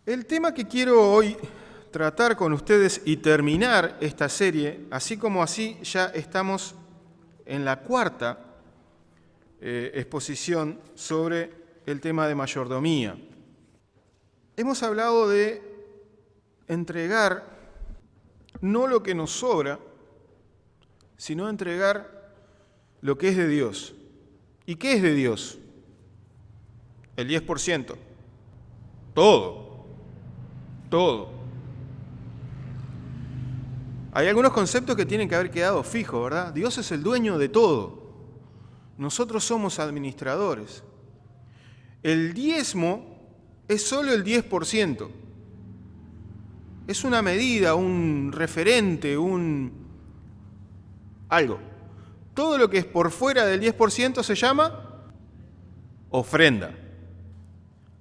El tema que quiero hoy tratar con ustedes y terminar esta serie, así como así ya estamos en la cuarta exposición sobre el tema de mayordomía. Hemos hablado de entregar no lo que nos sobra, sino entregar lo que es de Dios. ¿Y qué es de Dios? El 10%. Todo. Hay algunos conceptos que tienen que haber quedado fijos, ¿verdad? Dios es el dueño de todo. Nosotros somos administradores. El diezmo es solo el 10%. Es una medida, un referente, algo. Todo lo que es por fuera del 10% se llama ofrenda.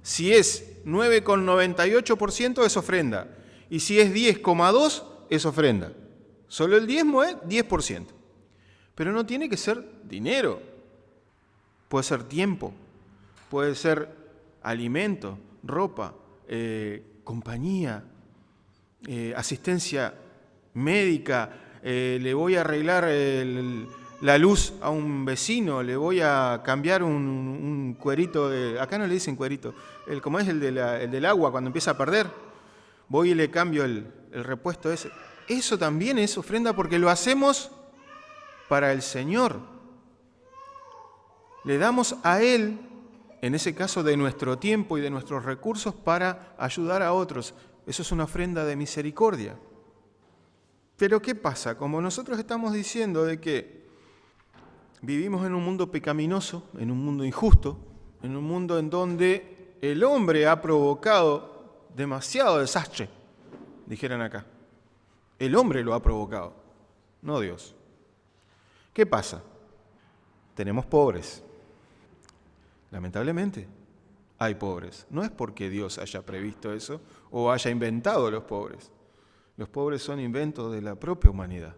Si es 9,98% es ofrenda. Y si es 10,2% es ofrenda. Solo el diezmo es 10%. Pero no tiene que ser dinero. Puede ser tiempo, puede ser alimento, ropa, compañía, asistencia médica, le voy a arreglar la luz a un vecino, le voy a cambiar un cuerito, acá no le dicen cuerito, como es el del agua cuando empieza a perder, voy y le cambio el repuesto ese. Eso también es ofrenda porque lo hacemos para el Señor. Le damos a Él, en ese caso de nuestro tiempo y de nuestros recursos, para ayudar a otros. Eso es una ofrenda de misericordia. Pero ¿qué pasa? Como nosotros estamos diciendo de que vivimos en un mundo pecaminoso, en un mundo injusto, en un mundo en donde el hombre ha provocado demasiado desastre, dijeran acá. El hombre lo ha provocado, no Dios. ¿Qué pasa? Tenemos pobres. Lamentablemente, hay pobres. No es porque Dios haya previsto eso o haya inventado los pobres. Los pobres son inventos de la propia humanidad.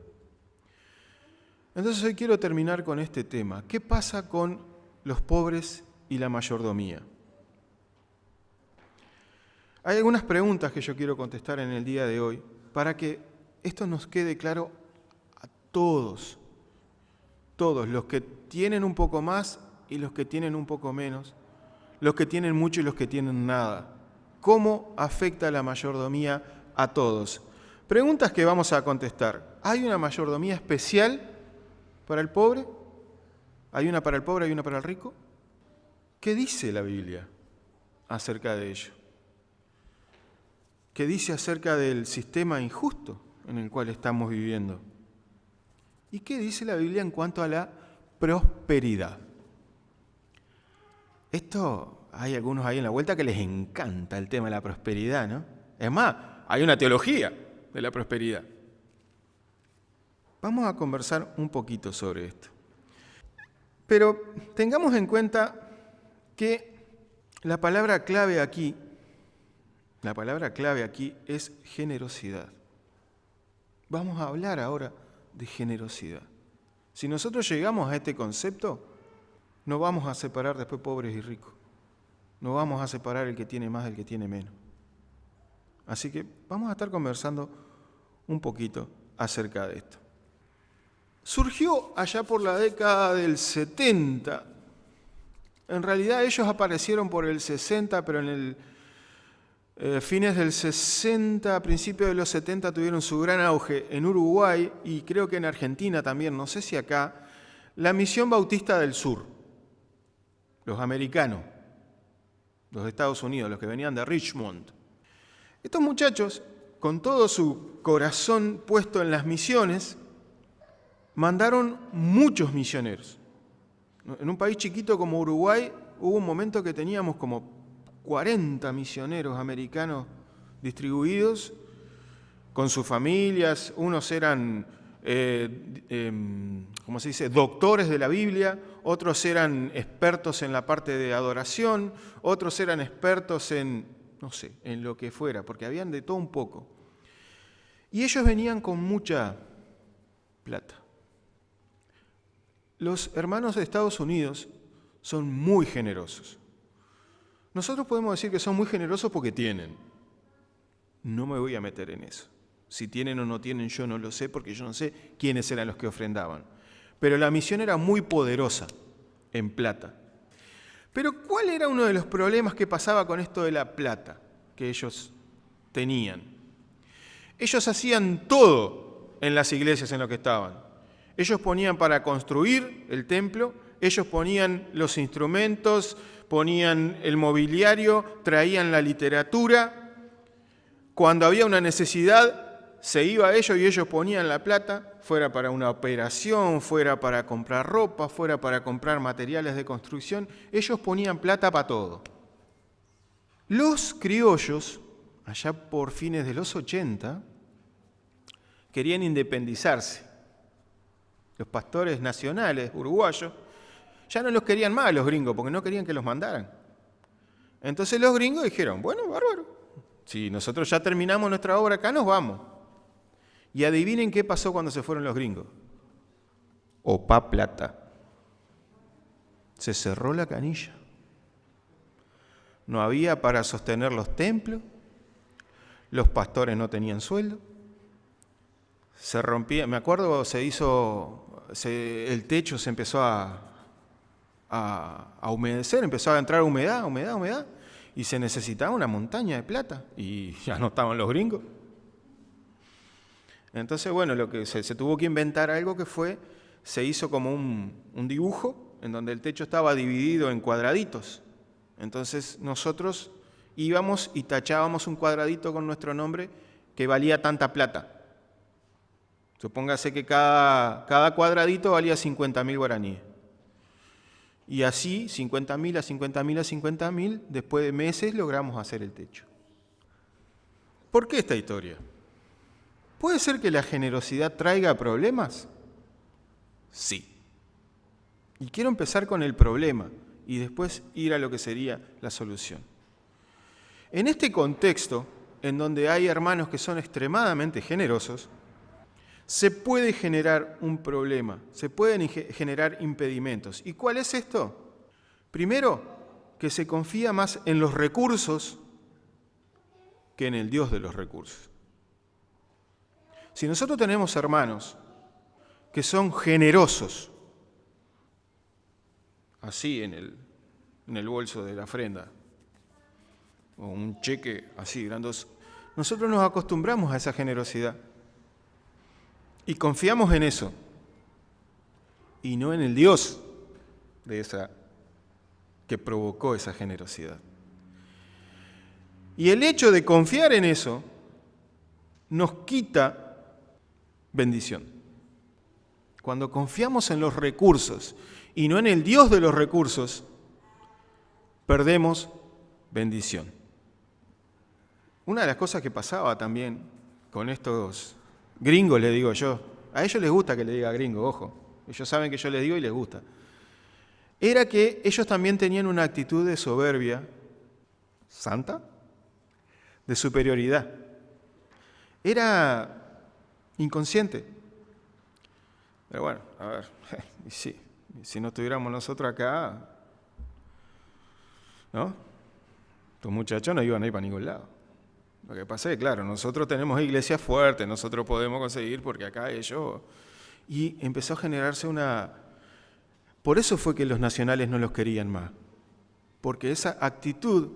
Entonces hoy quiero terminar con este tema. ¿Qué pasa con los pobres y la mayordomía? Hay algunas preguntas que yo quiero contestar en el día de hoy para que esto nos quede claro a todos, los que tienen un poco más y los que tienen un poco menos, los que tienen mucho y los que tienen nada. ¿Cómo afecta la mayordomía a todos? Preguntas que vamos a contestar. ¿Hay una mayordomía especial para el pobre? ¿Hay una para el pobre y una para el rico? ¿Qué dice la Biblia acerca de ello? ¿Qué dice acerca del sistema injusto en el cual estamos viviendo? ¿Y qué dice la Biblia en cuanto a la prosperidad? Esto, hay algunos ahí en la vuelta que les encanta el tema de la prosperidad, ¿no? Es más, hay una teología de la prosperidad. Vamos a conversar un poquito sobre esto. Pero tengamos en cuenta que la palabra clave aquí es generosidad. Vamos a hablar ahora de generosidad. Si nosotros llegamos a este concepto, no vamos a separar después pobres y ricos. No vamos a separar el que tiene más del que tiene menos. Así que vamos a estar conversando un poquito acerca de esto. Surgió allá por la década del 70. En realidad ellos aparecieron por el 60, pero en el fines del 60, principios de los 70 tuvieron su gran auge en Uruguay y creo que en Argentina también, no sé si acá, la Misión Bautista del Sur, los americanos, los de Estados Unidos, los que venían de Richmond. Estos muchachos, con todo su corazón puesto en las misiones, mandaron muchos misioneros. En un país chiquito como Uruguay hubo un momento que teníamos como 40 misioneros americanos distribuidos con sus familias. Unos eran, ¿cómo se dice?, doctores de la Biblia, otros eran expertos en la parte de adoración, otros eran expertos en, no sé, en lo que fuera, porque habían de todo un poco. Y ellos venían con mucha plata. Los hermanos de Estados Unidos son muy generosos. Nosotros podemos decir que son muy generosos porque tienen. no me voy a meter en eso. Si tienen o no tienen, yo no lo sé, porque yo no sé quiénes eran los que ofrendaban. Pero la misión era muy poderosa en plata. Pero ¿cuál era uno de los problemas que pasaba con esto de la plata que ellos tenían? Ellos hacían todo en las iglesias en lo que estaban. Ellos ponían para construir el templo, ellos ponían los instrumentos, ponían el mobiliario, traían la literatura. Cuando había una necesidad, se iba a ellos y ellos ponían la plata, fuera para una operación, fuera para comprar ropa, fuera para comprar materiales de construcción. Ellos ponían plata para todo. Los criollos, allá por fines de los 80, querían independizarse. Los pastores nacionales uruguayos ya no los querían más los gringos, porque no querían que los mandaran. Entonces los gringos dijeron, bueno, bárbaro, si nosotros ya terminamos nuestra obra acá, nos vamos. Y adivinen qué pasó cuando se fueron los gringos. Opa plata. Se cerró la canilla. No había para sostener los templos, los pastores no tenían sueldo, se rompía, me acuerdo, el techo se empezó a humedecer, empezó a entrar humedad, y se necesitaba una montaña de plata, y ya no estaban los gringos. Entonces, bueno, lo que se tuvo que inventar algo se hizo como un dibujo en donde el techo estaba dividido en cuadraditos. Entonces nosotros íbamos y tachábamos un cuadradito con nuestro nombre que valía tanta plata. Supóngase que cada cuadradito valía 50.000 guaraníes. Y así, 50.000 a 50.000 a 50.000, después de meses logramos hacer el techo. ¿Por qué esta historia? ¿Puede ser que la generosidad traiga problemas? Sí. Y quiero empezar con el problema y después ir a lo que sería la solución. En este contexto, en donde hay hermanos que son extremadamente generosos, se puede generar un problema, se pueden generar impedimentos. ¿Y cuál es esto? Primero, que se confía más en los recursos que en el Dios de los recursos. Si nosotros tenemos hermanos que son generosos, así en el bolso de la ofrenda, o un cheque así grandoso, nosotros nos acostumbramos a esa generosidad y confiamos en eso y no en el Dios que provocó esa generosidad. Y el hecho de confiar en eso nos quita bendición. Cuando confiamos en los recursos y no en el Dios de los recursos, perdemos bendición. Una de las cosas que pasaba también con estos gringos, le digo yo, a ellos les gusta que le diga gringo, ojo, ellos saben que yo les digo y les gusta, era que ellos también tenían una actitud de soberbia santa, de superioridad. Era inconsciente. Pero bueno, a ver, si no estuviéramos nosotros acá, ¿no? Estos muchachos no iban a ir para ningún lado. Lo que pasa es que, claro, nosotros tenemos iglesias fuertes, nosotros podemos conseguir porque acá ellos... Y empezó a generarse Por eso fue que los nacionales no los querían más. Porque esa actitud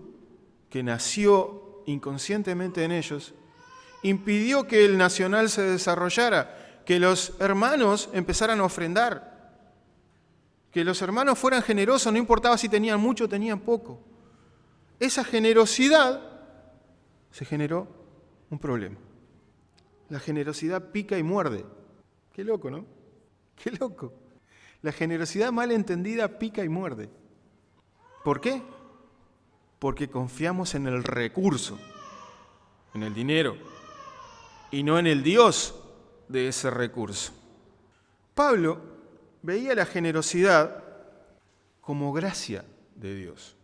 que nació inconscientemente en ellos impidió que el nacional se desarrollara, que los hermanos empezaran a ofrendar, que los hermanos fueran generosos, no importaba si tenían mucho o tenían poco. Esa generosidad se generó un problema. La generosidad pica y muerde. Qué loco, ¿no? Qué loco. La generosidad mal entendida pica y muerde. ¿Por qué? Porque confiamos en el recurso, en el dinero, y no en el Dios de ese recurso. Pablo veía la generosidad como gracia de Dios.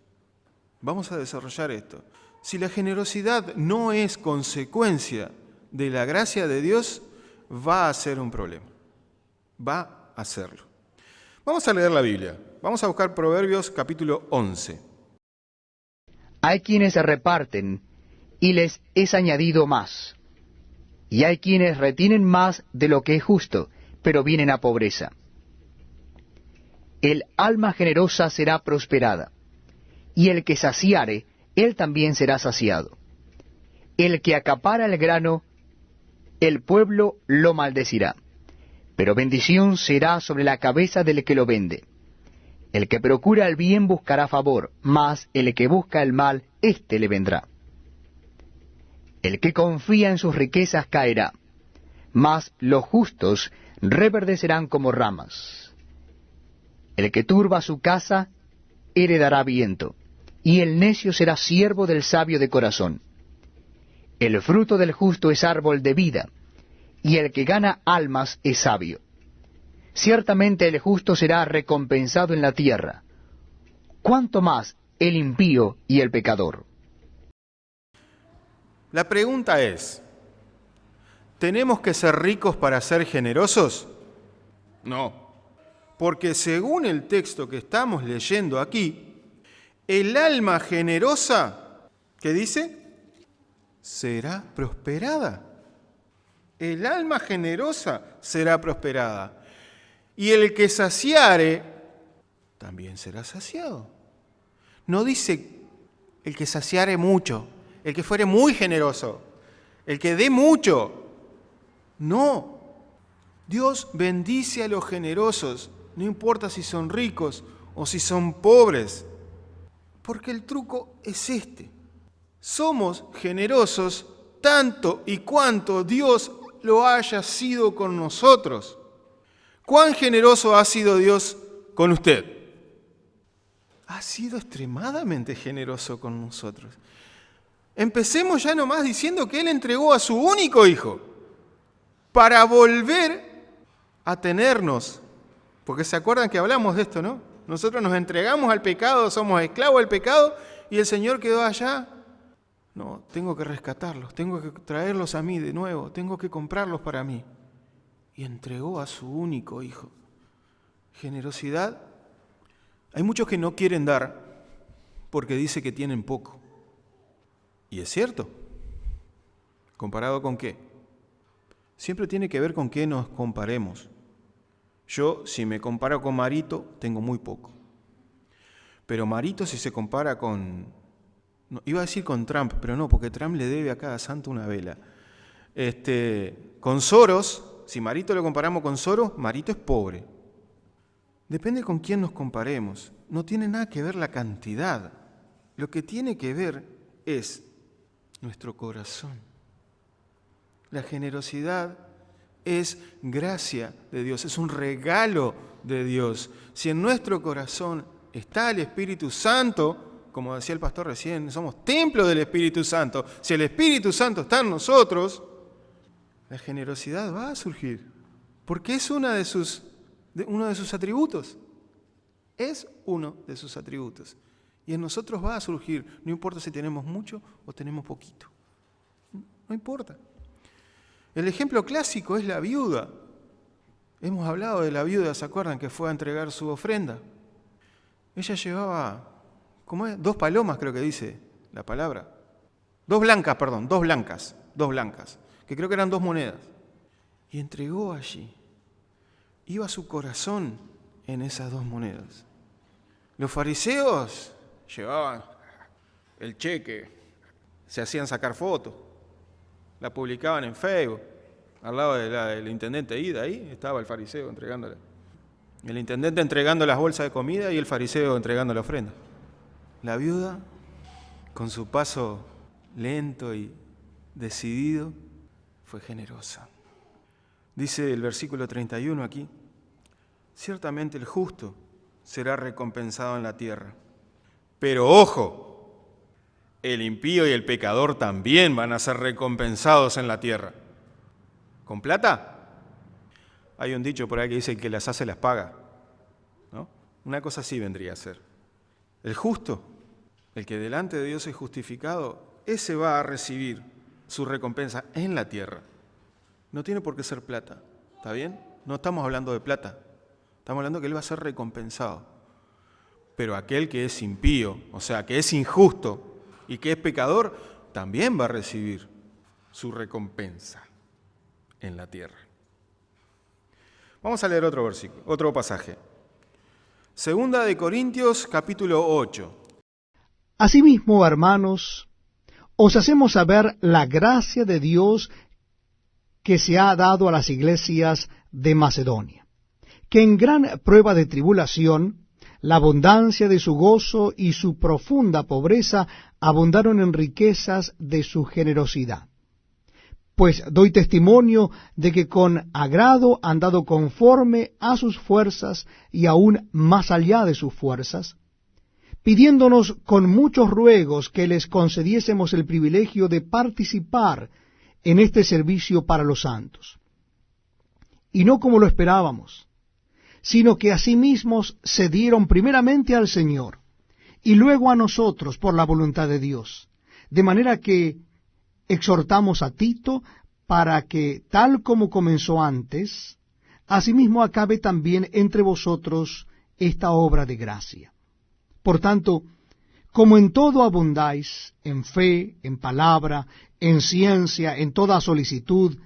Vamos a desarrollar esto. Si la generosidad no es consecuencia de la gracia de Dios, va a ser un problema. Va a serlo. Vamos a leer la Biblia. Vamos a buscar Proverbios capítulo 11. Hay quienes se reparten y les es añadido más. Y hay quienes retienen más de lo que es justo, pero vienen a pobreza. El alma generosa será prosperada, y el que saciare, él también será saciado. El que acapara el grano, el pueblo lo maldecirá, pero bendición será sobre la cabeza del que lo vende. El que procura el bien buscará favor, mas el que busca el mal, éste le vendrá. El que confía en sus riquezas caerá, mas los justos reverdecerán como ramas. El que turba su casa heredará viento, y el necio será siervo del sabio de corazón. El fruto del justo es árbol de vida, y el que gana almas es sabio. Ciertamente el justo será recompensado en la tierra, cuánto más el impío y el pecador. La pregunta es, ¿tenemos que ser ricos para ser generosos? No, porque según el texto que estamos leyendo aquí, el alma generosa, ¿qué dice? Será prosperada. El alma generosa será prosperada. Y el que saciare, también será saciado. No dice el que saciare mucho, el que fuere muy generoso, el que dé mucho. No. Dios bendice a los generosos, no importa si son ricos o si son pobres. Porque el truco es este. Somos generosos tanto y cuanto Dios lo haya sido con nosotros. ¿Cuán generoso ha sido Dios con usted? Ha sido extremadamente generoso con nosotros. Empecemos ya nomás diciendo que Él entregó a su único Hijo para volver a tenernos. Porque se acuerdan que hablamos de esto, ¿no? Nosotros nos entregamos al pecado, somos esclavos del pecado y el Señor quedó allá. No, tengo que rescatarlos, tengo que traerlos a mí de nuevo, tengo que comprarlos para mí. Y entregó a su único Hijo. Generosidad. Hay muchos que no quieren dar porque dice que tienen poco. Y es cierto. ¿Comparado con qué? Siempre tiene que ver con qué nos comparemos. Yo, si me comparo con Marito, tengo muy poco. Pero Marito, si se compara con... No, iba a decir con Trump, pero no, porque Trump le debe a cada santo una vela. Con Soros, si Marito lo comparamos con Soros, Marito es pobre. Depende con quién nos comparemos. No tiene nada que ver la cantidad. Lo que tiene que ver es nuestro corazón. La generosidad es gracia de Dios, es un regalo de Dios. Si en nuestro corazón está el Espíritu Santo, como decía el pastor recién, somos templo del Espíritu Santo. Si el Espíritu Santo está en nosotros, la generosidad va a surgir, porque es uno de sus atributos. Es uno de sus atributos. Y en nosotros va a surgir, no importa si tenemos mucho o tenemos poquito. No importa. El ejemplo clásico es la viuda. Hemos hablado de la viuda, ¿se acuerdan? Que fue a entregar su ofrenda. Ella llevaba, ¿cómo es? 2 palomas, creo que dice la palabra. 2 blancas, que creo que eran 2 monedas. Y entregó allí. Iba su corazón en esas 2 monedas. Los fariseos llevaban el cheque, se hacían sacar fotos, la publicaban en Facebook. Al lado del intendente Ida, ahí estaba el fariseo entregándola. El intendente entregando las bolsas de comida y el fariseo entregando la ofrenda. La viuda, con su paso lento y decidido, fue generosa. Dice el versículo 31 aquí, ciertamente el justo será recompensado en la tierra. Pero ojo, el impío y el pecador también van a ser recompensados en la tierra. ¿Con plata? Hay un dicho por ahí que dice que las hace las paga, ¿no? Una cosa así vendría a ser. El justo, el que delante de Dios es justificado, ese va a recibir su recompensa en la tierra. No tiene por qué ser plata, ¿está bien? No estamos hablando de plata, estamos hablando que él va a ser recompensado. Pero aquel que es impío, o sea, que es injusto y que es pecador, también va a recibir su recompensa en la tierra. Vamos a leer otro versículo, otro pasaje. Segunda de Corintios, capítulo 8. Asimismo, hermanos, os hacemos saber la gracia de Dios que se ha dado a las iglesias de Macedonia, que en gran prueba de tribulación, la abundancia de su gozo y su profunda pobreza abundaron en riquezas de su generosidad. Pues doy testimonio de que con agrado han dado conforme a sus fuerzas y aún más allá de sus fuerzas, pidiéndonos con muchos ruegos que les concediésemos el privilegio de participar en este servicio para los santos. Y no como lo esperábamos, sino que asimismo se dieron primeramente al Señor, y luego a nosotros por la voluntad de Dios, de manera que exhortamos a Tito para que, tal como comenzó antes, asimismo acabe también entre vosotros esta obra de gracia. Por tanto, como en todo abundáis, en fe, en palabra, en ciencia, en toda solicitud,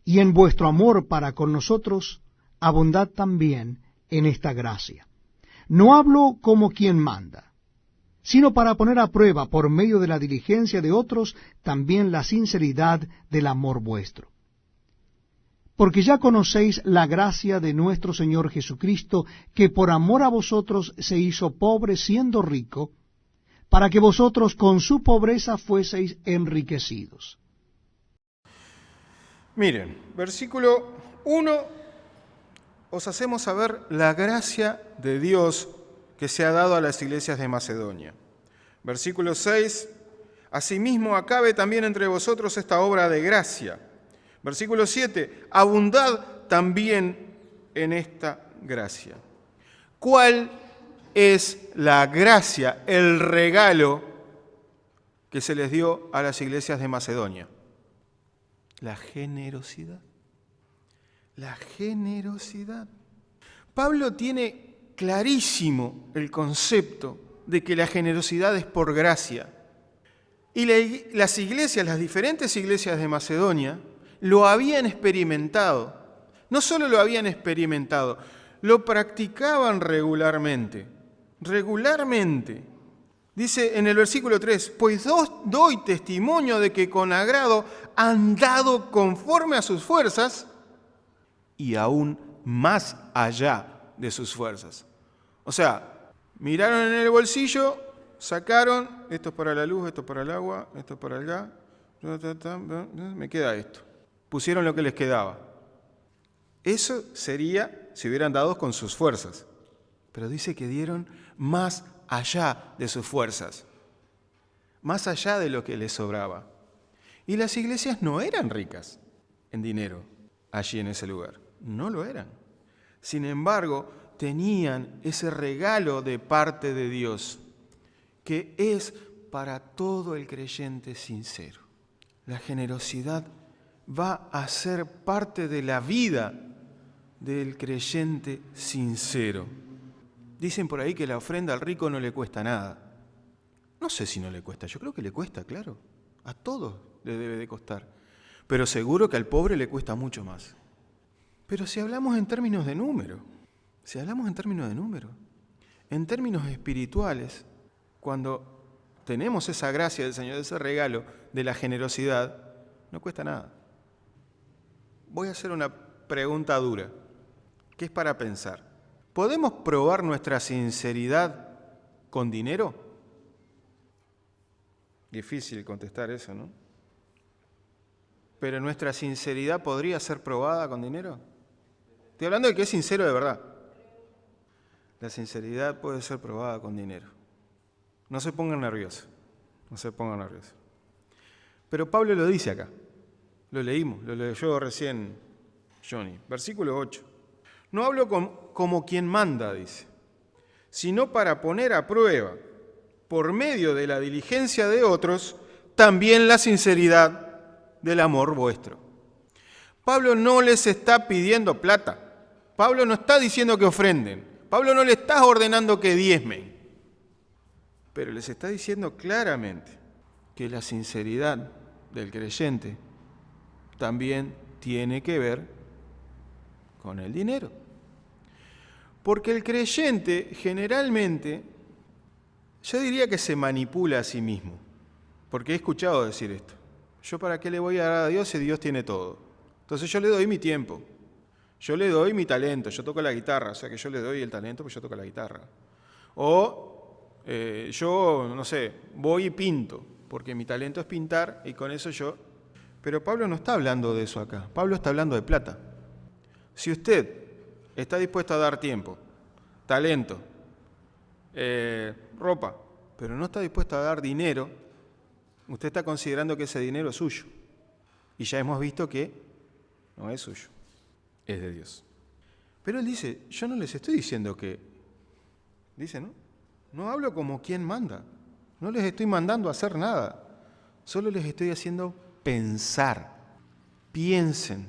y en vuestro amor para con nosotros, abundad también en esta gracia. No hablo como quien manda, sino para poner a prueba por medio de la diligencia de otros también la sinceridad del amor vuestro. Porque ya conocéis la gracia de nuestro Señor Jesucristo, que por amor a vosotros se hizo pobre siendo rico, para que vosotros con su pobreza fueseis enriquecidos. Miren, versículo 1, os hacemos saber la gracia de Dios que se ha dado a las iglesias de Macedonia. Versículo 6, asimismo acabe también entre vosotros esta obra de gracia. Versículo 7, abundad también en esta gracia. ¿Cuál es la gracia, el regalo que se les dio a las iglesias de Macedonia? La generosidad. La generosidad. Pablo tiene clarísimo el concepto de que la generosidad es por gracia. Y las iglesias, las diferentes iglesias de Macedonia, lo habían experimentado. No solo lo habían experimentado, lo practicaban regularmente. Regularmente. Dice en el versículo 3, pues doy testimonio de que con agrado han dado conforme a sus fuerzas y aún más allá de sus fuerzas. O sea, miraron en el bolsillo, sacaron, esto es para la luz, esto es para el agua, esto es para el gas, me queda esto. Pusieron lo que les quedaba. Eso sería si hubieran dado con sus fuerzas. Pero dice que dieron más allá de sus fuerzas, más allá de lo que les sobraba. Y las iglesias no eran ricas en dinero allí en ese lugar, no lo eran. Sin embargo, tenían ese regalo de parte de Dios, que es para todo el creyente sincero. La generosidad va a ser parte de la vida del creyente sincero. Dicen por ahí que la ofrenda al rico no le cuesta nada. No sé si no le cuesta, yo creo que le cuesta, claro. A todos le debe de costar. Pero seguro que al pobre le cuesta mucho más. Pero si hablamos en términos de número, en términos espirituales, cuando tenemos esa gracia del Señor, ese regalo de la generosidad, no cuesta nada. Voy a hacer una pregunta dura, que es para pensar. ¿Podemos probar nuestra sinceridad con dinero? Difícil contestar eso, ¿no? ¿Pero nuestra sinceridad podría ser probada con dinero? Estoy hablando de que es sincero de verdad. La sinceridad puede ser probada con dinero. No se pongan nerviosos, Pero Pablo lo dice acá. Lo leímos, lo leyó recién Johnny. Versículo 8. No hablo como quien manda, dice, sino para poner a prueba, por medio de la diligencia de otros, también la sinceridad del amor vuestro. Pablo no les está pidiendo plata. Pablo no está diciendo que ofrenden. Pablo no le está ordenando que diezmen. Pero les está diciendo claramente que la sinceridad del creyente también tiene que ver con el dinero. Porque el creyente generalmente, yo diría que se manipula a sí mismo, porque he escuchado decir esto. ¿Yo para qué le voy a dar a Dios si Dios tiene todo? Entonces yo le doy mi tiempo, yo le doy mi talento, yo toco la guitarra, o sea que yo le doy el talento porque yo toco la guitarra. O yo, no sé, voy y pinto, porque mi talento es pintar y con eso yo... Pero Pablo no está hablando de eso acá, Pablo está hablando de plata. Si usted está dispuesto a dar tiempo, talento, ropa, pero no está dispuesto a dar dinero, usted está considerando que ese dinero es suyo. Y ya hemos visto que no es suyo, es de Dios. Pero él dice, yo no les estoy diciendo que... Dice, ¿no? No hablo como quien manda. No les estoy mandando a hacer nada. Solo les estoy haciendo pensar. Piensen.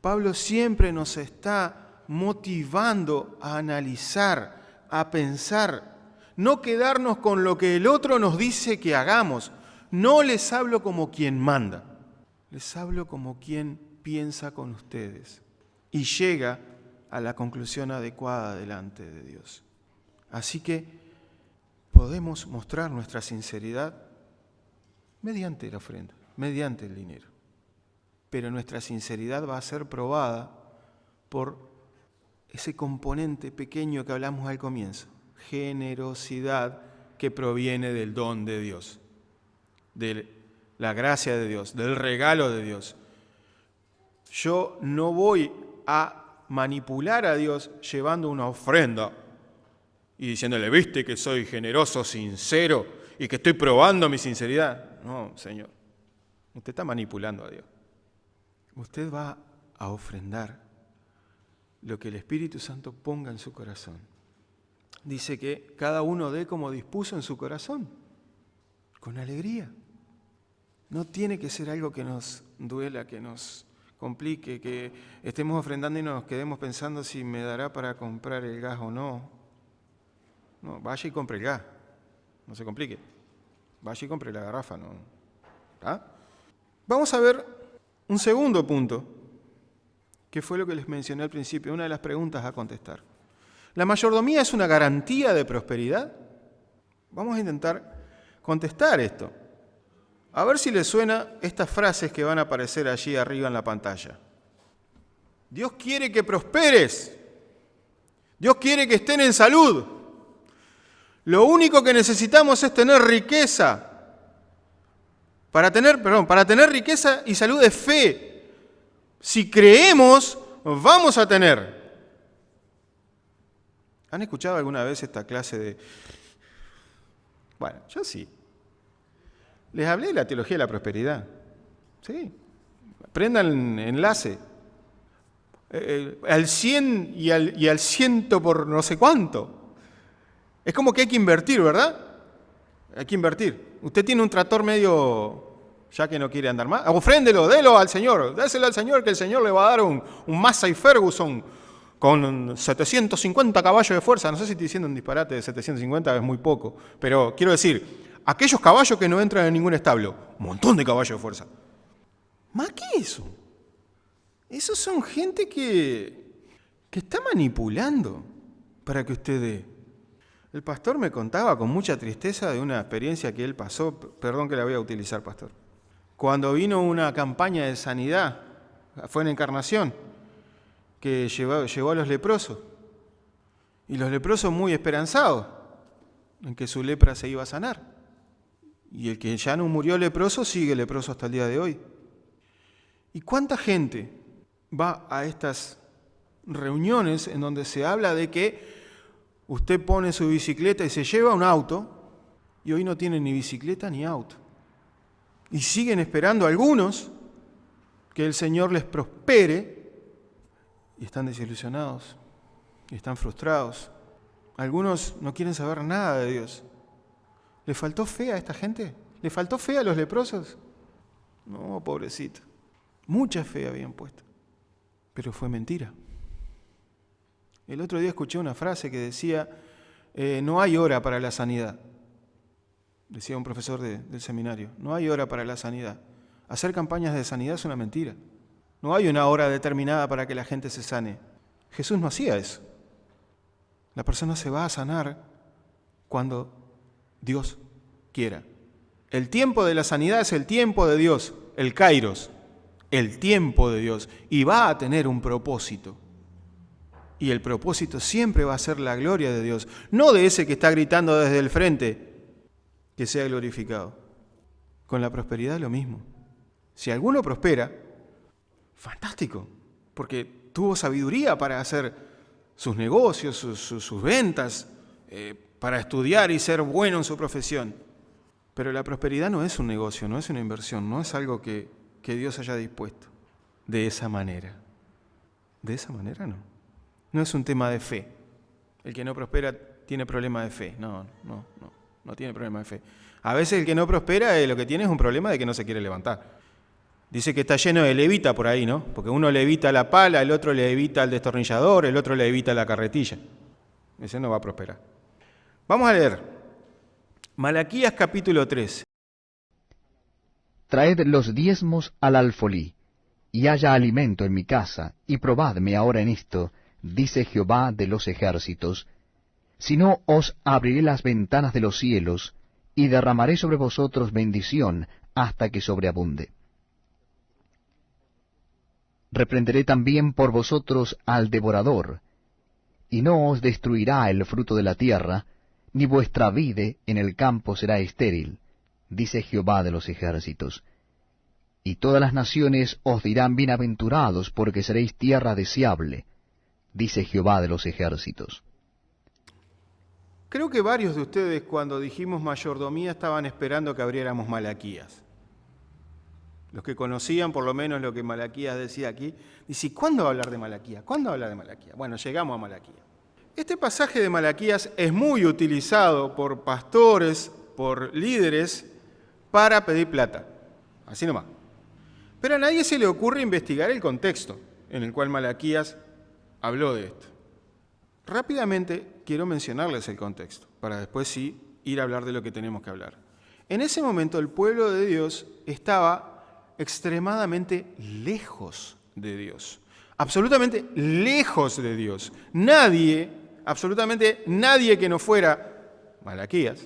Pablo siempre nos está motivando a analizar, a pensar. No quedarnos con lo que el otro nos dice que hagamos. No les hablo como quien manda. Les hablo como quien piensa con ustedes y llega a la conclusión adecuada delante de Dios. Así que podemos mostrar nuestra sinceridad mediante la ofrenda, mediante el dinero. Pero nuestra sinceridad va a ser probada por ese componente pequeño que hablamos al comienzo, generosidad que proviene del don de Dios, de la gracia de Dios, del regalo de Dios. Yo no voy a manipular a Dios llevando una ofrenda y diciéndole, ¿viste que soy generoso, sincero y que estoy probando mi sinceridad? No, Señor, usted está manipulando a Dios. Usted va a ofrendar lo que el Espíritu Santo ponga en su corazón. Dice que cada uno dé como dispuso en su corazón, con alegría. No tiene que ser algo que nos duela, que nos complique, que estemos ofrendando y nos quedemos pensando si me dará para comprar el gas o no. No, vaya y compre el gas, no se complique. Vaya y compre la garrafa, ¿no? ¿Ah? Vamos a ver un segundo punto, que fue lo que les mencioné al principio, una de las preguntas a contestar. ¿La mayordomía es una garantía de prosperidad? Vamos a intentar contestar esto. A ver si les suena estas frases que van a aparecer allí arriba en la pantalla. Dios quiere que prosperes. Dios quiere que estén en salud. Lo único que necesitamos es tener riqueza. Para tener riqueza y salud es fe. Si creemos, vamos a tener. ¿Han escuchado alguna vez esta clase de...? Bueno, yo sí. Les hablé de la teología de la prosperidad. Sí. Prendan enlace. Al 100 y al 100 por no sé cuánto. Es como que hay que invertir, ¿verdad? Hay que invertir. Usted tiene un tractor medio, ya que no quiere andar más. Ofréndelo, délo al Señor. Déselo al Señor, que el Señor le va a dar un Massey Ferguson con 750 caballos de fuerza. No sé si estoy diciendo un disparate de 750, es muy poco. Pero quiero decir, aquellos caballos que no entran en ningún establo. Un montón de caballos de fuerza. ¿Más que eso? Esos son gente que está manipulando para que usted dé. El pastor me contaba con mucha tristeza de una experiencia que él pasó, perdón que la voy a utilizar, pastor. Cuando vino una campaña de sanidad, fue en Encarnación, que llevó a los leprosos. Y los leprosos muy esperanzados en que su lepra se iba a sanar. Y el que ya no murió leproso sigue leproso hasta el día de hoy. ¿Y cuánta gente va a estas reuniones en donde se habla de que usted pone su bicicleta y se lleva un auto y hoy no tienen ni bicicleta ni auto? Y siguen esperando algunos que el Señor les prospere y están desilusionados y están frustrados. Algunos no quieren saber nada de Dios. ¿Le faltó fe a esta gente? ¿Le faltó fe a los leprosos? No, pobrecito. Mucha fe habían puesto, pero fue mentira. El otro día escuché una frase que decía, no hay hora para la sanidad. decía un profesor del seminario. No hay hora para la sanidad. Hacer campañas de sanidad es una mentira. No hay una hora determinada para que la gente se sane. Jesús no hacía eso. La persona se va a sanar cuando Dios quiera. El tiempo de la sanidad es el tiempo de Dios, el kairos, el tiempo de Dios, y va a tener un propósito. Y el propósito siempre va a ser la gloria de Dios, no de ese que está gritando desde el frente, que sea glorificado. Con la prosperidad lo mismo. Si alguno prospera, fantástico, porque tuvo sabiduría para hacer sus negocios, sus ventas, para estudiar y ser bueno en su profesión. Pero la prosperidad no es un negocio, no es una inversión, no es algo que Dios haya dispuesto de esa manera. De esa manera no. No es un tema de fe. El que no prospera tiene problema de fe. No tiene problema de fe. A veces el que no prospera lo que tiene es un problema de que no se quiere levantar. Dice que está lleno de levita por ahí, ¿no? Porque uno le evita la pala, el otro le evita el destornillador, el otro le evita la carretilla. Ese no va a prosperar. Vamos a leer Malaquías capítulo 3. Traed los diezmos al alfolí, y haya alimento en mi casa, y probadme ahora en esto, dice Jehová de los ejércitos, si no os abriré las ventanas de los cielos, y derramaré sobre vosotros bendición hasta que sobreabunde. Reprenderé también por vosotros al devorador, y no os destruirá el fruto de la tierra, ni vuestra vide en el campo será estéril, dice Jehová de los ejércitos. Y todas las naciones os dirán bienaventurados, porque seréis tierra deseable, dice Jehová de los ejércitos. Creo que varios de ustedes cuando dijimos mayordomía estaban esperando que abriéramos Malaquías. Los que conocían por lo menos lo que Malaquías decía aquí, dice, ¿cuándo va a hablar de Malaquías? ¿Cuándo va a hablar de Malaquías? Bueno, llegamos a Malaquías. Este pasaje de Malaquías es muy utilizado por pastores, por líderes, para pedir plata. Así nomás. Pero a nadie se le ocurre investigar el contexto en el cual Malaquías habló de esto. Rápidamente quiero mencionarles el contexto, para después sí ir a hablar de lo que tenemos que hablar. En ese momento el pueblo de Dios estaba extremadamente lejos de Dios. Absolutamente lejos de Dios. Nadie, absolutamente nadie que no fuera Malaquías,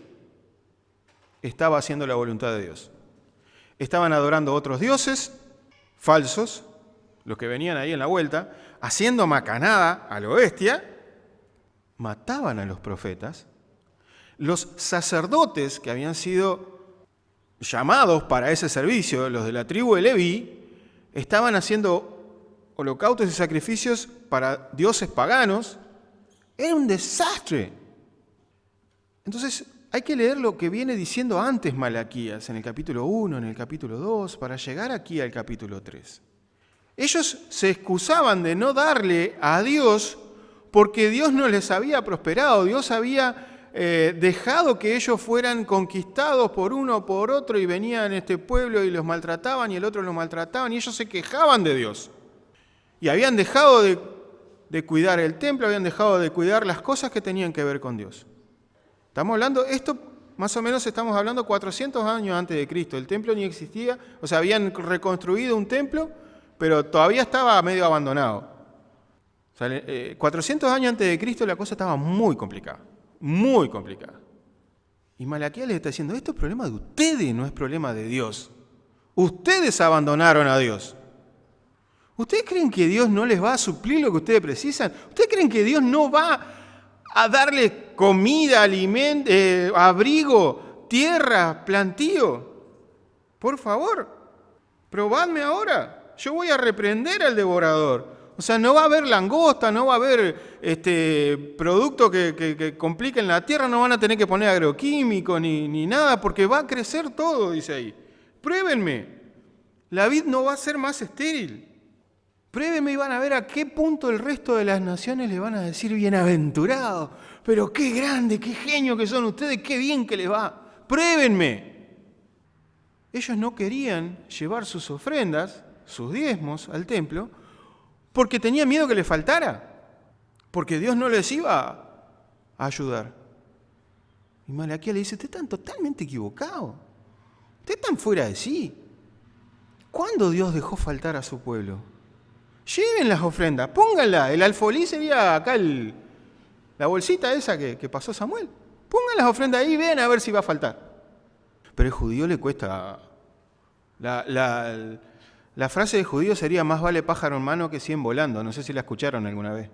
estaba haciendo la voluntad de Dios. Estaban adorando otros dioses falsos, los que venían ahí en la vuelta, haciendo macanada a lo bestia, mataban a los profetas. Los sacerdotes que habían sido llamados para ese servicio, los de la tribu de Leví, estaban haciendo holocaustos y sacrificios para dioses paganos. Era un desastre. Entonces hay que leer lo que viene diciendo antes Malaquías, en el capítulo 1, en el capítulo 2, para llegar aquí al capítulo 3. Ellos se excusaban de no darle a Dios porque Dios no les había prosperado, Dios había dejado que ellos fueran conquistados por uno o por otro y venían a este pueblo y los maltrataban y el otro los maltrataban y ellos se quejaban de Dios. Y habían dejado de cuidar el templo, habían dejado de cuidar las cosas que tenían que ver con Dios. Estamos hablando, esto más o menos estamos hablando 400 años antes de Cristo. El templo ni existía, o sea, habían reconstruido un templo, pero todavía estaba medio abandonado. O sea, 400 años antes de Cristo la cosa estaba muy complicada. Muy complicada. Y Malaquías les está diciendo, esto es problema de ustedes, no es problema de Dios. Ustedes abandonaron a Dios. ¿Ustedes creen que Dios no les va a suplir lo que ustedes precisan? ¿Ustedes creen que Dios no va a darles comida, alimento, abrigo, tierra, plantío? Por favor, probadme ahora. Yo voy a reprender al devorador. O sea, no va a haber langosta, no va a haber productos que compliquen la tierra, no van a tener que poner agroquímicos ni nada, porque va a crecer todo, dice ahí. Pruébenme. La vid no va a ser más estéril. Pruébenme y van a ver a qué punto el resto de las naciones le van a decir bienaventurado. Pero qué grande, qué genio que son ustedes, qué bien que les va. Pruébenme. Ellos no querían llevar sus ofrendas, sus diezmos al templo, porque tenían miedo que les faltara, porque Dios no les iba a ayudar. Y Malaquías le dice, ustedes están totalmente equivocados. Ustedes están fuera de sí. ¿Cuándo Dios dejó faltar a su pueblo? Lleven las ofrendas, pónganla. El alfolí sería acá la bolsita esa que pasó Samuel. Pongan las ofrendas ahí y vean a ver si va a faltar. Pero al judío le cuesta. La frase de judío sería más vale pájaro en mano que 100 volando. No sé si la escucharon alguna vez.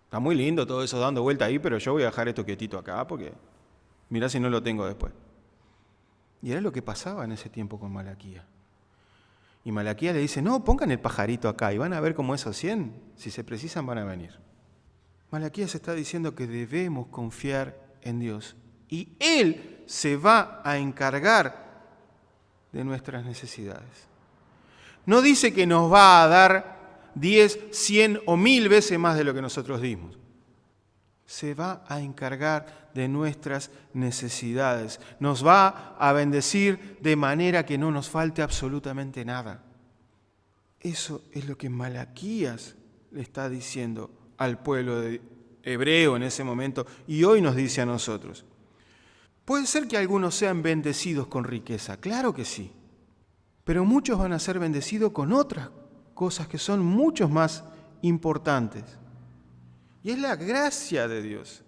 Está muy lindo todo eso dando vuelta ahí, pero yo voy a dejar esto quietito acá porque mirá si no lo tengo después. Y era lo que pasaba en ese tiempo con Malaquías. Y Malaquías le dice, no, pongan el pajarito acá y van a ver cómo esos 100, si se precisan, van a venir. Malaquías está diciendo que debemos confiar en Dios y Él se va a encargar de nuestras necesidades. No dice que nos va a dar 10, 100 o 1000 veces más de lo que nosotros dimos. Se va a encargar de nuestras necesidades. Nos va a bendecir de manera que no nos falte absolutamente nada. Eso es lo que Malaquías le está diciendo al pueblo hebreo en ese momento y hoy nos dice a nosotros. Puede ser que algunos sean bendecidos con riqueza, claro que sí, pero muchos van a ser bendecidos con otras cosas que son mucho más importantes. Y es la gracia de Dios,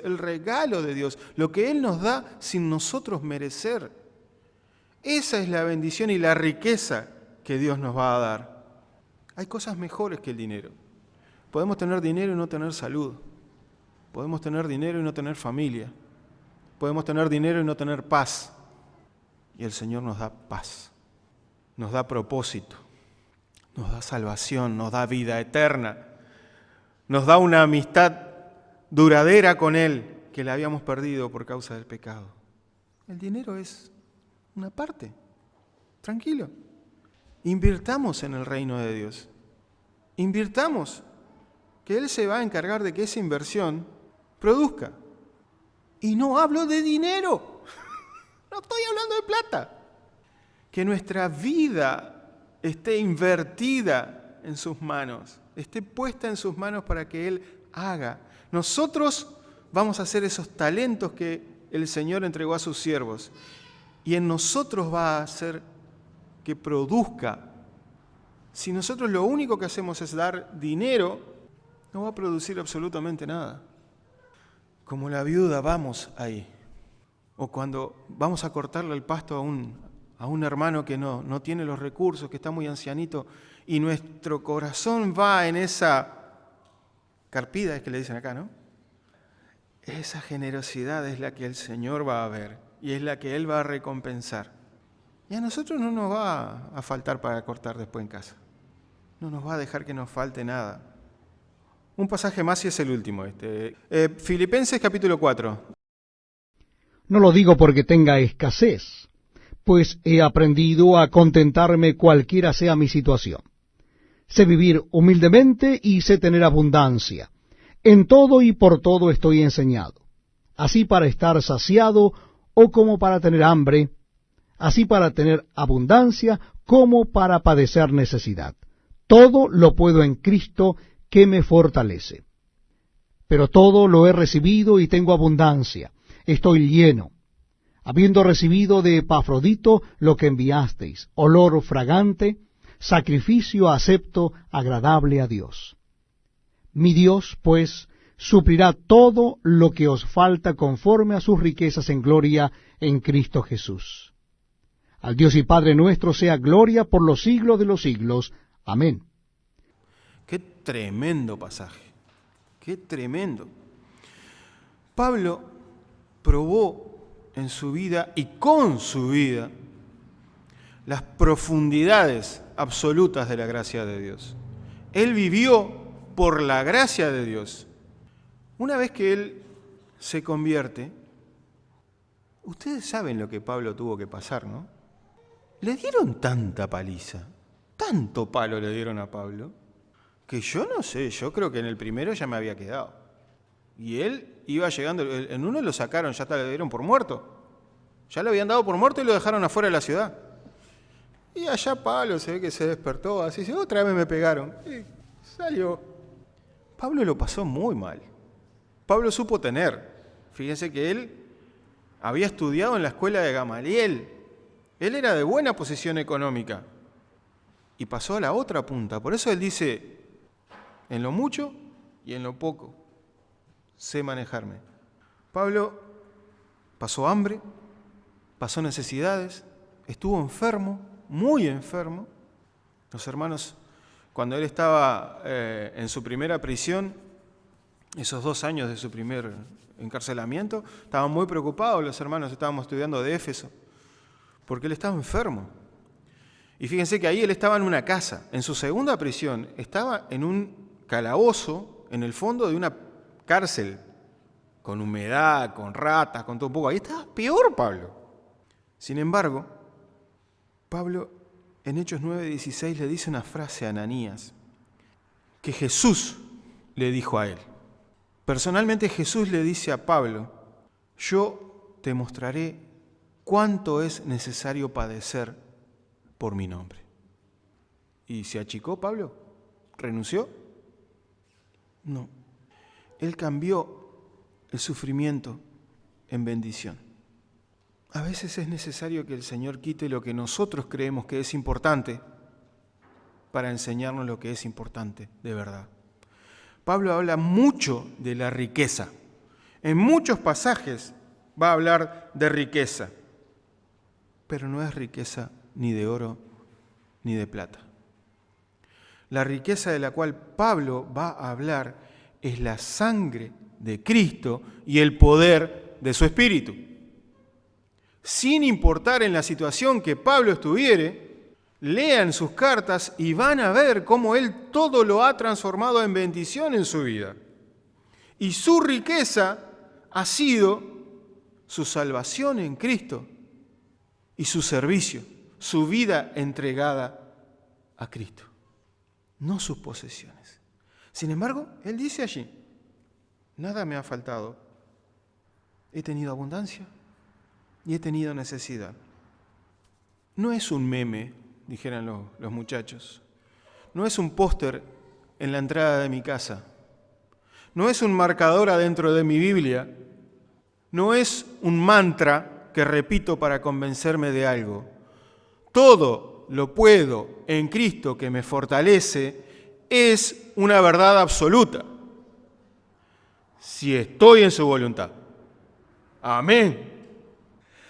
el regalo de Dios, lo que Él nos da sin nosotros merecer. Esa es la bendición y la riqueza que Dios nos va a dar. Hay cosas mejores que el dinero. Podemos tener dinero y no tener salud. Podemos tener dinero y no tener familia. Podemos tener dinero y no tener paz. Y el Señor nos da paz, nos da propósito, nos da salvación, nos da vida eterna, nos da una amistad duradera con Él que la habíamos perdido por causa del pecado. El dinero es una parte. Tranquilo. Invirtamos en el reino de Dios. Invirtamos, que Él se va a encargar de que esa inversión produzca. Y no hablo de dinero. No estoy hablando de plata. Que nuestra vida esté invertida en sus manos, esté puesta en sus manos para que Él haga. Nosotros vamos a hacer esos talentos que el Señor entregó a sus siervos y en nosotros va a hacer que produzca. Si nosotros lo único que hacemos es dar dinero, no va a producir absolutamente nada. Como la viuda vamos ahí. O cuando vamos a cortarle el pasto a un hermano que no tiene los recursos, que está muy ancianito, y nuestro corazón va en esa carpida, es que le dicen acá, ¿no? Esa generosidad es la que el Señor va a ver y es la que Él va a recompensar. Y a nosotros no nos va a faltar para cortar después en casa. No nos va a dejar que nos falte nada. Un pasaje más y es el último. Filipenses capítulo 4. No lo digo porque tenga escasez, pues he aprendido a contentarme cualquiera sea mi situación. Sé vivir humildemente y sé tener abundancia. En todo y por todo estoy enseñado, así para estar saciado o como para tener hambre, así para tener abundancia como para padecer necesidad. Todo lo puedo en Cristo que me fortalece. Pero todo lo he recibido y tengo abundancia. Estoy lleno, habiendo recibido de Epafrodito lo que enviasteis, olor fragante, sacrificio acepto, agradable a Dios. Mi Dios, pues, suplirá todo lo que os falta conforme a sus riquezas en gloria en Cristo Jesús. Al Dios y Padre nuestro sea gloria por los siglos de los siglos. Amén. Qué tremendo pasaje, qué tremendo. Pablo probó en su vida y con su vida las profundidades absolutas de la gracia de Dios. Él vivió por la gracia de Dios. Una vez que él se convierte, ustedes saben lo que Pablo tuvo que pasar, ¿no? Le dieron tanta paliza, tanto palo le dieron a Pablo, que yo no sé, yo creo que en el primero ya me había quedado. Y él iba llegando, en uno lo sacaron, ya hasta le dieron por muerto. Ya lo habían dado por muerto y lo dejaron afuera de la ciudad. Y allá Pablo se ve que se despertó, así dice, otra vez me pegaron. Y salió. Pablo lo pasó muy mal. Pablo supo tener Fíjense que él había estudiado en la escuela de Gamaliel. Él era de buena posición económica y pasó a la otra punta. Por eso él dice, en lo mucho y en lo poco sé manejarme. Pablo pasó hambre, pasó necesidades, estuvo enfermo, muy enfermo. Los hermanos, cuando él estaba en su primera prisión, esos 2 años de su primer encarcelamiento, estaban muy preocupados los hermanos, estábamos estudiando de Éfeso, porque él estaba enfermo. Y fíjense que ahí él estaba en una casa. En su segunda prisión estaba en un calabozo, en el fondo de una cárcel, con humedad, con ratas, con todo un poco. Ahí estaba peor Pablo. Sin embargo, Pablo en Hechos 9:16 le dice una frase a Ananías que Jesús le dijo a él. Personalmente Jesús le dice a Pablo, yo te mostraré cuánto es necesario padecer por mi nombre. ¿Y se achicó Pablo? ¿Renunció? No. Él cambió el sufrimiento en bendición. A veces es necesario que el Señor quite lo que nosotros creemos que es importante para enseñarnos lo que es importante de verdad. Pablo habla mucho de la riqueza. En muchos pasajes va a hablar de riqueza, pero no es riqueza ni de oro ni de plata. La riqueza de la cual Pablo va a hablar es la sangre de Cristo y el poder de su Espíritu. Sin importar en la situación que Pablo estuviere, lean sus cartas y van a ver cómo él todo lo ha transformado en bendición en su vida. Y su riqueza ha sido su salvación en Cristo y su servicio, su vida entregada a Cristo, no sus posesiones. Sin embargo, él dice allí, nada me ha faltado. He tenido abundancia y he tenido necesidad. No es un meme, dijeran los muchachos. No es un póster en la entrada de mi casa. No es un marcador adentro de mi Biblia. No es un mantra que repito para convencerme de algo. Todo lo puedo en Cristo que me fortalece es una verdad absoluta. Si estoy en su voluntad. Amén.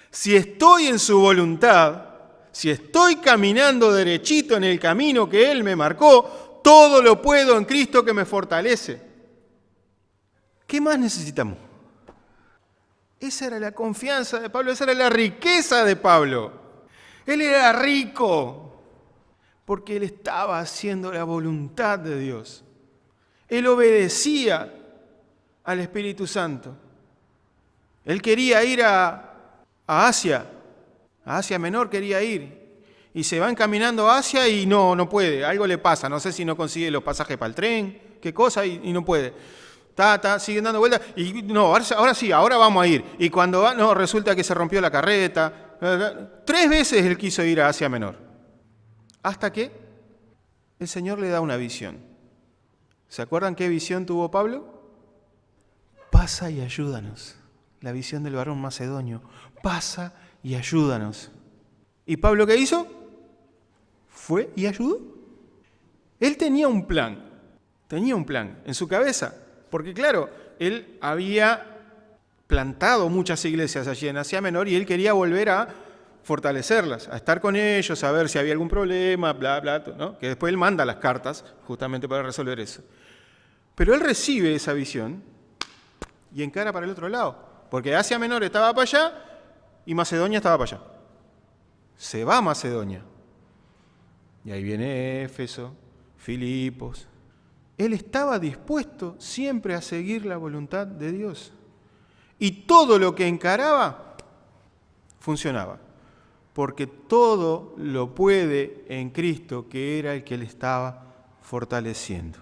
Si estoy en su voluntad, si estoy caminando derechito en el camino que Él me marcó, todo lo puedo en Cristo que me fortalece. ¿Qué más necesitamos? Esa era la confianza de Pablo, esa era la riqueza de Pablo. Él era rico porque él estaba haciendo la voluntad de Dios. Él obedecía al Espíritu Santo. Él quería ir a Asia Menor quería ir. Y se va encaminando a Asia y no puede, algo le pasa, no sé si no consigue los pasajes para el tren, qué cosa, y no puede. Siguen dando vueltas, y no, ahora sí, ahora vamos a ir. Y cuando va, no, resulta que se rompió la carreta. 3 veces él quiso ir a Asia Menor. Hasta que el Señor le da una visión. ¿Se acuerdan qué visión tuvo Pablo? Pasa y ayúdanos. La visión del varón macedonio. Pasa y ayúdanos. ¿Y Pablo qué hizo? Fue y ayudó. Él tenía un plan en su cabeza. Porque claro, él había plantado muchas iglesias allí en Asia Menor y él quería volver a fortalecerlas, a estar con ellos, a ver si había algún problema, bla, bla, ¿no? Que después él manda las cartas justamente para resolver eso. Pero él recibe esa visión y encara para el otro lado. Porque Asia Menor estaba para allá y Macedonia estaba para allá. Se va a Macedonia. Y ahí viene Éfeso, Filipos. Él estaba dispuesto siempre a seguir la voluntad de Dios. Y todo lo que encaraba funcionaba. Porque todo lo puede en Cristo, que era el que le estaba fortaleciendo.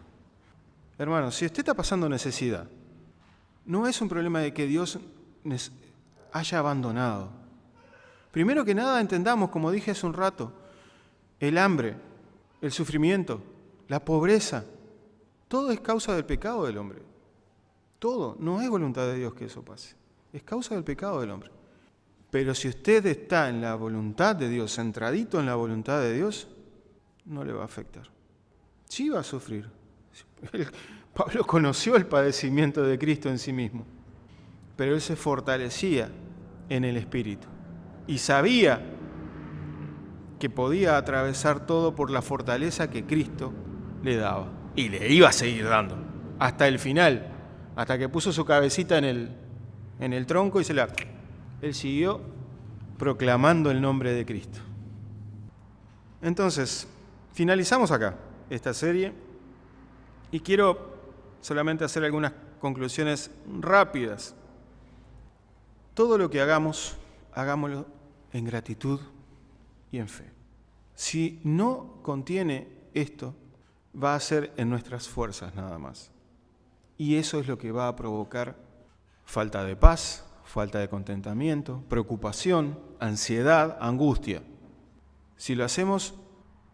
Hermanos, si usted está pasando necesidad, no es un problema de que Dios haya abandonado. Primero que nada entendamos, como dije hace un rato, el hambre, el sufrimiento, la pobreza, todo es causa del pecado del hombre. Todo, no es voluntad de Dios que eso pase. es causa del pecado del hombre. Pero si usted está en la voluntad de Dios, centradito en la voluntad de Dios, no le va a afectar. Sí va a sufrir. Pablo conoció el padecimiento de Cristo en sí mismo, pero él se fortalecía en el Espíritu y sabía que podía atravesar todo por la fortaleza que Cristo le daba. Y le iba a seguir dando hasta el final, hasta que puso su cabecita en el tronco y él siguió proclamando el nombre de Cristo. Entonces, finalizamos acá esta serie y quiero solamente hacer algunas conclusiones rápidas. Todo lo que hagamos, hagámoslo en gratitud y en fe. Si no contiene esto, va a ser en nuestras fuerzas nada más. Y eso es lo que va a provocar falta de paz, falta de contentamiento, preocupación, ansiedad, angustia. Si lo hacemos,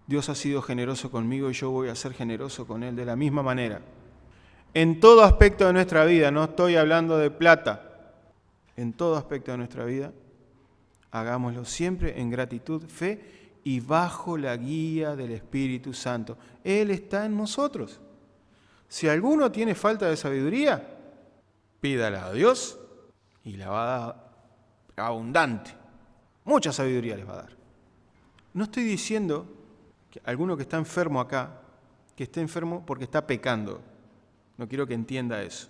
Dios ha sido generoso conmigo y yo voy a ser generoso con Él de la misma manera. En todo aspecto de nuestra vida, no estoy hablando de plata, en todo aspecto de nuestra vida, hagámoslo siempre en gratitud, fe y bajo la guía del Espíritu Santo. Él está en nosotros. Si alguno tiene falta de sabiduría, pídala a Dios y la va a dar abundante. Mucha sabiduría les va a dar. No estoy diciendo que alguno que está enfermo acá, que esté enfermo porque está pecando. No quiero que entienda eso.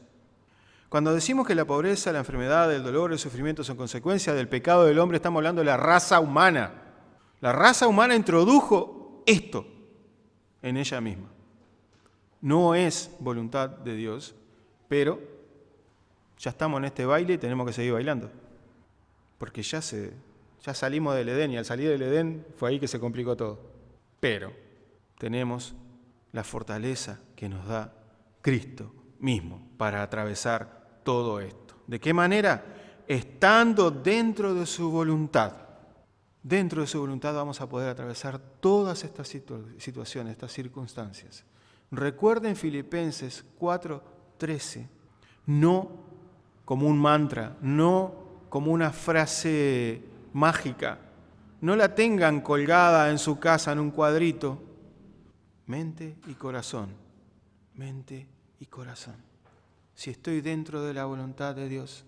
Cuando decimos que la pobreza, la enfermedad, el dolor, el sufrimiento son consecuencia del pecado del hombre, estamos hablando de la raza humana. La raza humana introdujo esto en ella misma. No es voluntad de Dios, pero ya estamos en este baile y tenemos que seguir bailando. Porque ya salimos del Edén y al salir del Edén fue ahí que se complicó todo. Pero tenemos la fortaleza que nos da Cristo mismo para atravesar todo esto. ¿De qué manera? Estando dentro de su voluntad. Dentro de su voluntad vamos a poder atravesar todas estas situaciones, estas circunstancias. Recuerden Filipenses 4:13, no como un mantra, no como una frase mágica, no la tengan colgada en su casa en un cuadrito. Mente y corazón, mente y corazón. Si estoy dentro de la voluntad de Dios,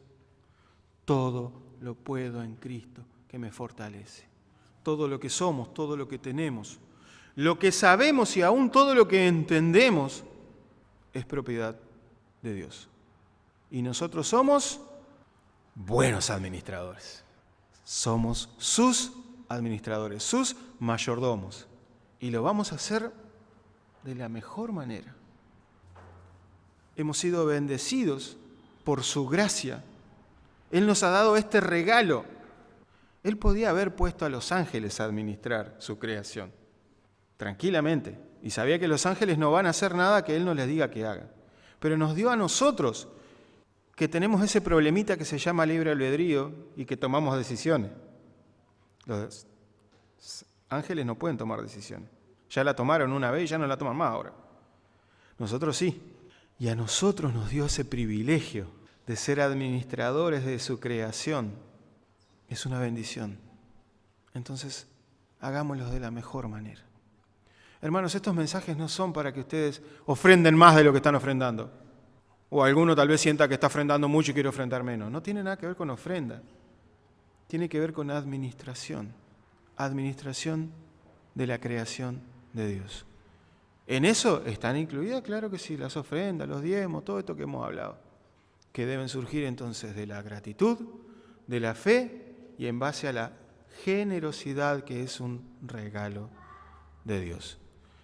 todo lo puedo en Cristo que me fortalece. Todo lo que somos, todo lo que tenemos, lo que sabemos y aún todo lo que entendemos es propiedad de Dios. Y nosotros somos buenos administradores. Somos sus administradores, sus mayordomos. Y lo vamos a hacer de la mejor manera. Hemos sido bendecidos por su gracia. Él nos ha dado este regalo. Él podía haber puesto a los ángeles a administrar su creación, tranquilamente. Y sabía que los ángeles no van a hacer nada que Él no les diga que hagan. Pero nos dio a nosotros, que tenemos ese problemita que se llama libre albedrío y que tomamos decisiones. Los ángeles no pueden tomar decisiones. Ya la tomaron una vez y ya no la toman más ahora. Nosotros sí. Y a nosotros nos dio ese privilegio de ser administradores de su creación. Es una bendición. Entonces, hagámoslo de la mejor manera. Hermanos, estos mensajes no son para que ustedes ofrenden más de lo que están ofrendando. O alguno tal vez sienta que está ofrendando mucho y quiere ofrendar menos. No tiene nada que ver con ofrenda. Tiene que ver con administración. Administración de la creación de Dios. ¿En eso están incluidas? Claro que sí, las ofrendas, los diezmos, todo esto que hemos hablado. Que deben surgir entonces de la gratitud, de la fe y en base a la generosidad que es un regalo de Dios.